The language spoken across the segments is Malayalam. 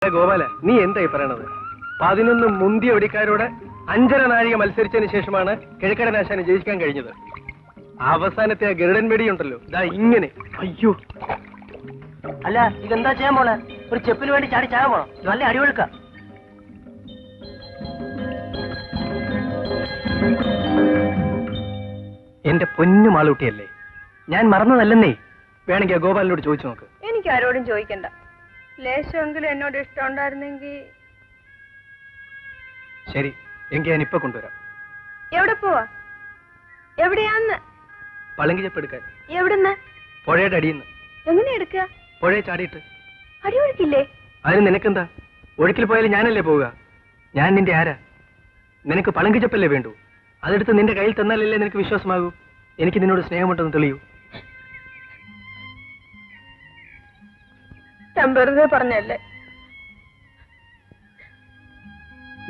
ഗോപാല, നീ എന്തായി പറയണത്? 11 മുന്തിയ വെടിക്കാരോട് 5.5 നാഴിക മത്സരിച്ചതിന് ശേഷമാണ് കിഴക്കടനാശാന് ജയിക്കാൻ കഴിഞ്ഞത്. അവസാനത്തെ ആ ഗരുഡൻ വെടിയുണ്ടല്ലോ, ഇതാ ഇങ്ങനെ. അയ്യോ, അല്ല ഇതെന്താ ചെയ്യാൻ പോണേ? ഒരു ചെപ്പിന് വേണ്ടി ചാടി ചായ പോണം. നല്ല അടിയൊഴുക്ക. എന്റെ പൊന്നു മാളൂട്ടിയല്ലേ, ഞാൻ മറന്നതല്ലെന്നേ. വേണമെങ്കിൽ ആ ഗോപാലിനോട് ചോദിച്ചു നോക്ക്. എനിക്ക് ആരോടും ചോദിക്കണ്ട. ലേശമെങ്കിലും എന്നോട് ഇഷ്ടമുണ്ടായിരുന്നെങ്കിൽ. ശരി, എങ്കിൽ ഞാൻ ഇപ്പൊ കൊണ്ടുവരാം. എവിടെ പോവാ? എവിടെയാന്ന്? പളങ്കി ചെപ്പ് എടുക്കാൻ. എവിടുന്ന്? പുഴയുടെ അടിയിന്ന്. എങ്ങനെ എടുക്കുക? പുഴയെ ചാടിയിട്ട്. അടി ഒഴുക്കില്ലേ? അതിന് നിനക്കെന്താ? ഒഴുക്കിൽ പോയാലും ഞാനല്ലേ പോവുക? ഞാൻ നിന്റെ ആരാ? നിനക്ക് പളങ്കി ചെപ്പല്ലേ വേണ്ടു? അതെടുത്ത് നിന്റെ കയ്യിൽ തന്നാലല്ലേ നിനക്ക് വിശ്വാസമാകൂ എനിക്ക് നിന്നോട് സ്നേഹമുണ്ടെന്ന് തെളിയൂ. ഞാൻ വെറുതെ പറഞ്ഞല്ലേ?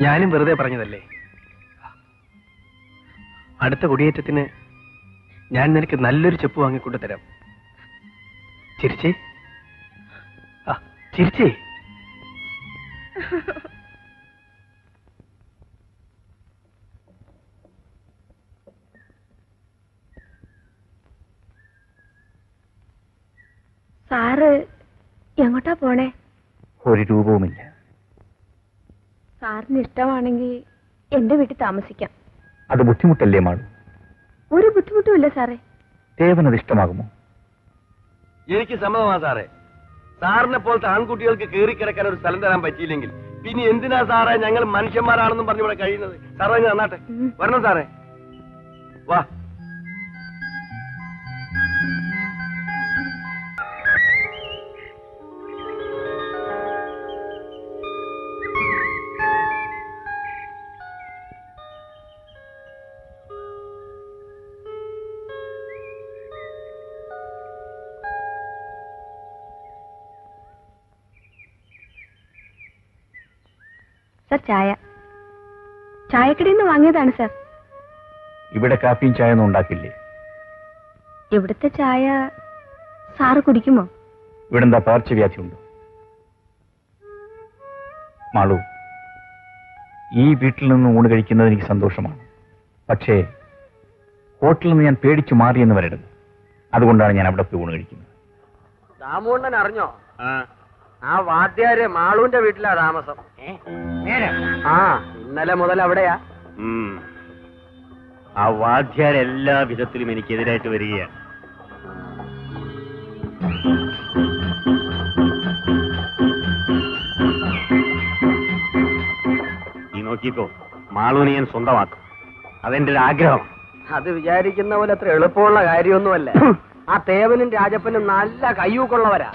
ഞാനും വെറുതെ പറഞ്ഞതല്ലേ. അടുത്ത കുടിയേറ്റത്തിന് ഞാൻ നിനക്ക് നല്ലൊരു ചെപ്പ് വാങ്ങിക്കൊണ്ടു തരാം. ചിരിച്ചേ, ചിരിച്ചേ. സാറ് എങ്ങോട്ടാ പോണേ? ഒരു രൂപവുമില്ല. സാറിന് ഇഷ്ടമാണെങ്കിൽ എന്റെ വീട്ടിൽ താമസിക്കാം. അത് ബുദ്ധിമുട്ടല്ലേ മാളു? ഒരു ബുദ്ധിമുട്ടും ഇല്ല സാറേ. ദേവനത് ഇഷ്ടമാകുമോ? എനിക്ക് സമ്മതമാണ് സാറേ. സാറിനെ പോലത്തെ ആൺകുട്ടികൾക്ക് കയറിക്കിടക്കാൻ ഒരു സ്ഥലം തരാൻ പറ്റിയില്ലെങ്കിൽ പിന്നെ എന്തിനാ സാറേ ഞങ്ങൾ മനുഷ്യന്മാരാണെന്നും പറഞ്ഞു ഇവിടെ കഴിയുന്നത്? സാറേ അങ്ങ് നന്നാട്ടെ. വരണം സാറേ, വാ. സാർ ചായ ചായക്കടയിൽ നിന്ന് വാങ്ങിയതാണ് സാർ. ഇവിടെ കാപ്പിയും ചായ ഒന്നും ഉണ്ടാക്കില്ലേ? ഇവിടുത്തെ ചായ സാറ് കുടിക്കുമോ? ഇവിടെ എന്താ പകർച്ചവ്യാധി ഉണ്ടോ? മാളു, ഈ വീട്ടിൽ നിന്ന് ഊണ് കഴിക്കുന്നത് എനിക്ക് സന്തോഷമാണ്. പക്ഷേ ഹോട്ടലിൽ നിന്ന് ഞാൻ പേടിച്ചു മാറിയെന്ന് വരരുത്. അതുകൊണ്ടാണ് ഞാൻ അവിടെ പോയി ഊണ് കഴിക്കുന്നത്. ദാമോണ്ണൻ അറിഞ്ഞോ? ആ വാദ്യാര് മാളുവിന്റെ വീട്ടിലാ താമസം. ആ, ഇന്നലെ മുതൽ അവിടെയാ. ആ വാദ്യാരെല്ലാ വിധത്തിലും എനിക്കെതിരായിട്ട് വരികയാണ്. നീ നോക്കിക്കോ, മാളൂനെ ഞാൻ സ്വന്തമാക്കും. അതെന്റെ ഒരു ആഗ്രഹം. അത് വിചാരിക്കുന്ന പോലെ അത്ര എളുപ്പമുള്ള കാര്യമൊന്നുമല്ല. ആ തേവനും രാജപ്പനും നല്ല കയ്യൂക്കുള്ളവരാ.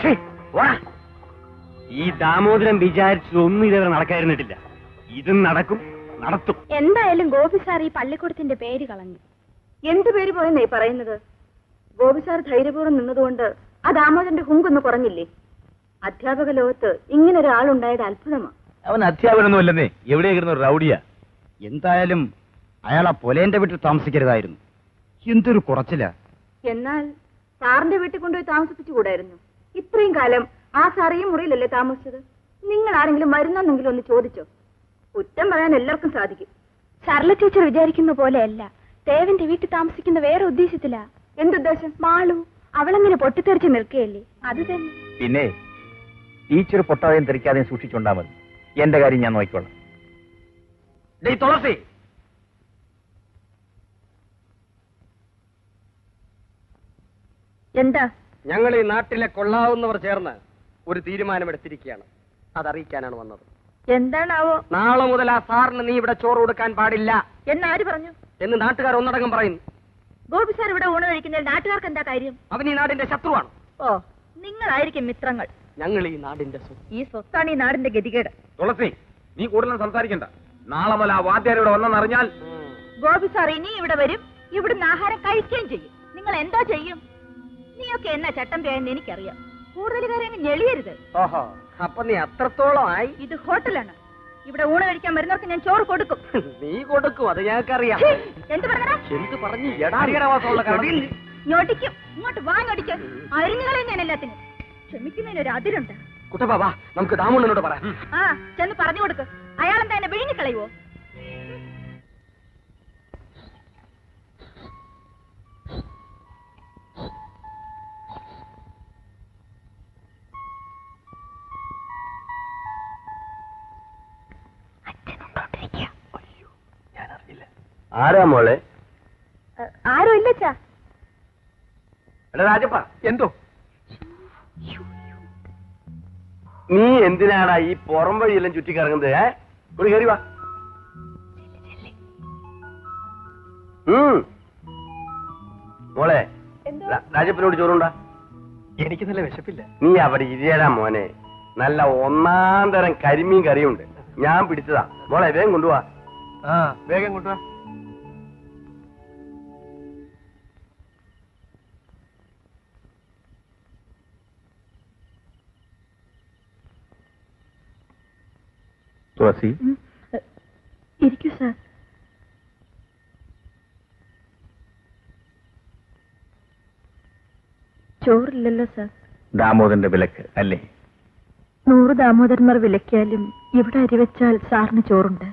ഈ ദാമോദരൻ വിചാരിച്ചതൊന്നും ഇതുവരെ നടക്കാതിരുന്നിട്ടില്ല. ഇതും നടക്കും, നടത്തും. എന്തായാലും ഗോപി സാർ ഈ പള്ളിക്കൂടത്തിന്റെ പേര് കളഞ്ഞു. എന്ത് പേര് പോയെന്നേ പറയുന്നത്? ഗോപി സാർ ധൈര്യപൂർവ്വം നിന്നതുകൊണ്ട് ആ ദാമോദരന്റെ ഹുങ്കൊന്ന് കുറഞ്ഞില്ലേ? അധ്യാപക ലോകത്ത് ഇങ്ങനെ ഒരാളുണ്ടായത് അത്ഭുതമാണ്. അവൻ അധ്യാപനൊന്നും അല്ലെന്നേ, എവിടെയായിരുന്നു റൗഡിയാ. എന്തായാലും അയാൾ ആ പൊലേന്റെ വീട്ടിൽ താമസിക്കരുതായിരുന്നു. എന്തൊരു കുറച്ചില്ല. എന്നാൽ സാറിന്റെ വീട്ടിൽ കൊണ്ടുപോയി താമസിപ്പിച്ചുകൂടായിരുന്നു? ഇത്രയും കാലം ആ സാർ ഈ മുറിയിലല്ലേ താമസിച്ചത്? നിങ്ങൾ ആരെങ്കിലും മരുന്നെന്നെങ്കിലും ഒന്ന് ചോദിച്ചോ? കുറ്റം പറയാൻ എല്ലാവർക്കും സാധിക്കും. സർല ടീച്ചർ വിചാരിക്കുന്ന പോലെയല്ല. ദേവന്റെ വീട്ടിൽ താമസിക്കുന്ന വേറെ ഉദ്ദേശത്തിലാ. എന്തുദ്ദേശം? മാളു അവളെങ്ങനെ പൊട്ടിത്തെറിച്ച് നിൽക്കുകയല്ലേ, അത് തന്നെ. പിന്നെ ടീച്ചർ പൊട്ടാതെയും തെറിക്കാതെയും സൂക്ഷിച്ചുണ്ടാ മതി. എന്റെ കാര്യം ഞാൻ നോക്കിക്കോളാം. തുളസി, എന്താ? ഞങ്ങൾ ഈ നാട്ടിലെ കൊള്ളാവുന്നവർ ചേർന്ന് ഒരു തീരുമാനമെടുത്തിരിക്കുകയാണ്. അതറിയിക്കാനാണ് വന്നത്. എന്താണാവോ? നാളെ മുതൽ ആ സാറിന് നീ ഇവിടെ ചോറ് കൊടുക്കാൻ പാടില്ല എന്നാര് പറഞ്ഞു? എന്ന് നാട്ടുകാർ ഒന്നടങ്കം പറയുന്നു. ഗോപി സാർ ഇവിടെ ഊണ് കഴിക്കുന്നതിൽ നാട്ടുകാർക്ക് എന്താ കാര്യം? അവൻ ഈ നാടിന്റെ ശത്രുവാണ്. ഓ, നിങ്ങളായിരിക്കും മിത്രങ്ങൾ. ഞങ്ങൾ ഈ നാടിന്റെ ഈ സ്വത്താണ് ഈ നാടിന്റെ ഗതികേട്. തുളസി, നീ കൂടുതൽ സംസാരിക്കണ്ട. നാളെ മുതൽ ആ വാദ്യാരിവിടെ വന്നെന്നറിഞ്ഞാൽ ഗോപി സാർ ഇനി ഇവിടെ വരും, ഇവിടുന്ന് ആഹാരം കഴിക്കുകയും ചെയ്യും. നിങ്ങൾ എന്തോ ചെയ്യും? നീയൊക്കെ എന്നാ ചട്ടം പേയെന്ന് എനിക്കറിയാം. കൂടുതൽ കാര്യം ഞെളിയരുത്. ഓഹോ, അപ്പൊ നീ അത്രത്തോളം ആയി. ഇത് ഹോട്ടലാണ്. ഇവിടെ ഊണ് കഴിക്കാൻ വരുന്നവർക്ക് ഞാൻ ചോറ് കൊടുക്കും. നീ കൊടുക്കും, അത് ഞങ്ങൾക്കറിയാം. എന്ത് പറഞ്ഞടാ? എന്ത് പറഞ്ഞു? ഞൊടിക്കും. ഇങ്ങോട്ട് വാ, ഞൊടിക്കും. അരിഞ്ഞുകളെ ഞാൻ എല്ലാത്തിനും. ക്ഷമിക്കുന്നതിനൊരു അതിരുണ്ട്. കുട്ടപ്പാ വാ നമുക്ക് ദാമുണ്ണനോട് പറയാം. ആ ചെന്ന് പറഞ്ഞു കൊടുക്ക്. അയാളെന്താ എന്നെ വിഴുങ്ങിക്കളയുവോ? ആരാ മോളെ? ആരും ഇല്ലച്ചാ. എടാ രാജപ്പ, എന്തോ നീ എന്തിനാടാ ഈ പുറം വഴിയെല്ലാം ചുറ്റിക്കറങ്ങുന്നത്? ഒരു കയറി വാ. മോളെ രാജപ്പനോട് ചോറുണ്ടാ? എനിക്ക് നല്ല വിശപ്പില്ല. നീ അവിടെ ഇരിയടാ മോനെ. നല്ല ഒന്നാം തരം കരിമീൻ കറിയുണ്ട്, ഞാൻ പിടിച്ചതാ. മോളെ വേഗം കൊണ്ടുപോവാ. ആ വേഗം കൊണ്ടുവാ. തുളസി, ഇരിക്കൂ സാർ. ചോറില്ലല്ലോ സാർ. ദാമോദരന്റെ വിലക്ക് അല്ലേ? 100 ദാമോദരന്മാർ വിലക്കിയാലും ഇവിടെ അരി വെച്ചാൽ സാറിന് ചോറുണ്ട്.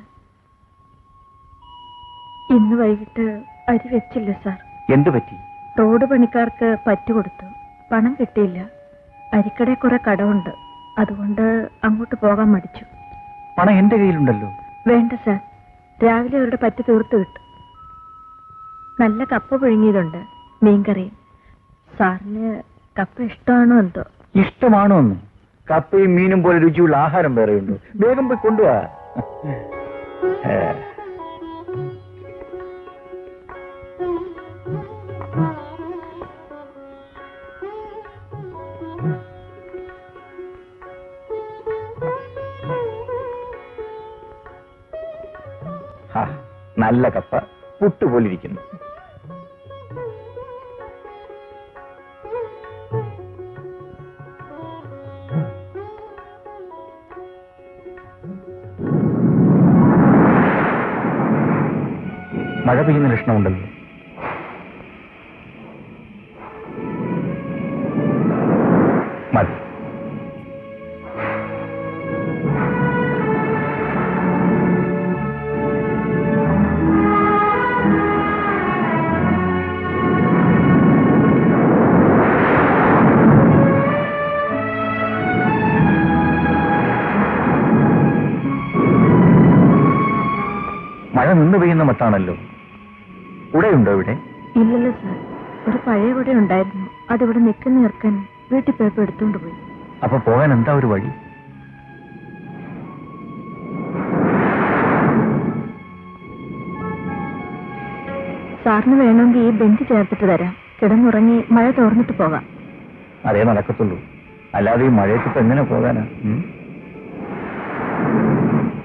ഇന്ന് വൈകിട്ട് അരി വെച്ചില്ല സാർ. എന്തു പറ്റി? റോഡ് പണിക്കാർക്ക് പറ്റുകൊടുത്തു, പണം കിട്ടിയില്ല. അരിക്കടയിൽ കുറെ കടമുണ്ട്, അതുകൊണ്ട് അങ്ങോട്ട് പോകാൻ മടിച്ചു. പണം എന്റെ കയ്യിലുണ്ടല്ലോ. വേണ്ട സാർ, രാവിലെ അവരുടെ പറ്റ് തീർത്ത് കിട്ടും. നല്ല കപ്പ പുഴുങ്ങിയതുണ്ട്, മീൻകറിയും. സാറിന് കപ്പ ഇഷ്ടമാണോ എന്തോ? ഇഷ്ടമാണോ എന്ന്? കപ്പയും മീനും പോലെ രുചിയുള്ള ആഹാരം വേറെയുണ്ട്. വേഗം പോയി കൊണ്ടുപോവാ. നല്ല കപ്പ പുട്ടുപോലിരിക്കുന്നു. മഴ പെയ്യുന്ന ലക്ഷണമുണ്ടല്ലോ. മതി. മഴ നിന്ന് പെയ്യുന്ന മട്ടാണല്ലോ. ഉടയുണ്ടോ ഇവിടെ? ഇല്ലല്ലോ സാർ, ഒരു പഴയ കുട ഉണ്ടായിരുന്നു, അതിവിടെ നിൽക്കുന്ന ഇറക്കാൻ വീട്ടിൽ പോയപ്പോ എടുത്തുകൊണ്ട് പോയി. അപ്പൊ പോകാൻ എന്താ ഒരു വഴി? സാറിന് വേണമെങ്കിൽ ഈ ബെഞ്ച് ചേർത്തിട്ട് തരാം. കിടന്നുറങ്ങി മഴ തോർന്നിട്ട് പോകാം. അതേ നടക്കത്തുള്ളൂ, അല്ലാതെ ഈ മഴയത്തിപ്പോ എങ്ങനെ പോകാനാ?